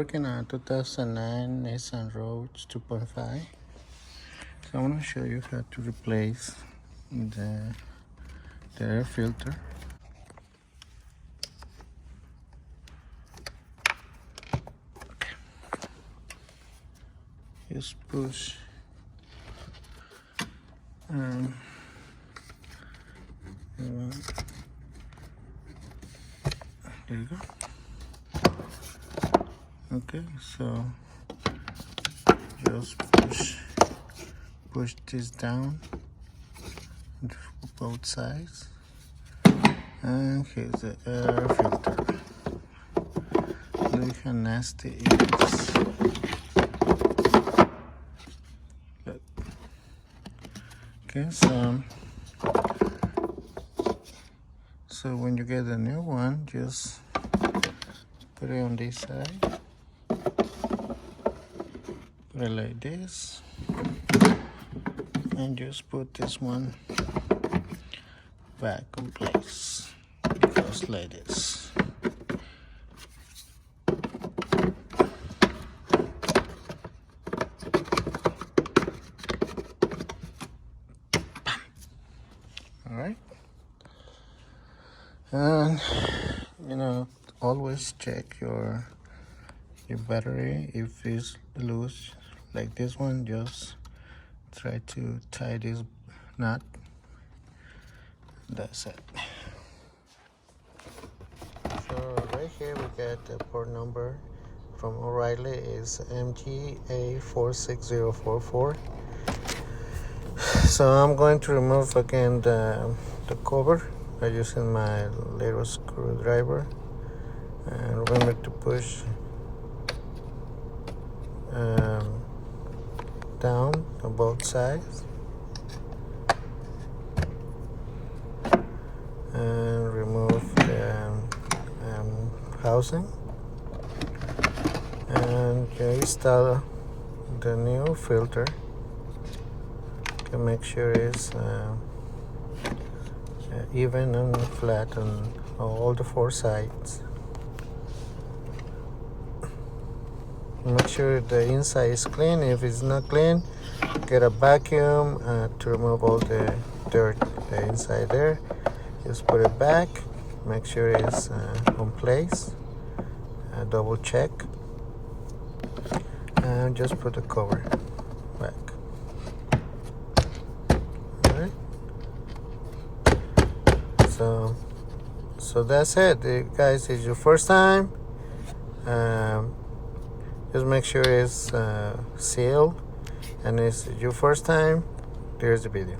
working on a 2009 Nissan Rouge 2.5. So I want to show you how to replace the air filter. Okay. Just push there you go. Okay, so just push this down both sides, and here's the air filter. Look how nasty it is. Look. Okay, so when you get a new one, just put it on this side, put it like this, and just put this one back in place. It goes like this. All right, and always check your battery. If it's loose like this one, just try to tie this knot. That's it. So right here we got the port number from O'Reilly is MGA46044. So I'm going to remove again the cover by using my little screwdriver, and remember to push down on both sides and remove the housing, and install the new filter to make sure it's even and flat on all the four sides. Make sure the inside is clean. If it's not clean, get a vacuum to remove all the dirt inside there. Just put it back, make sure it's on place, double check, and just put the cover back. Alright, so that's it, guys. It's your first time, just make sure it's sealed, and it's your first time. There's the video.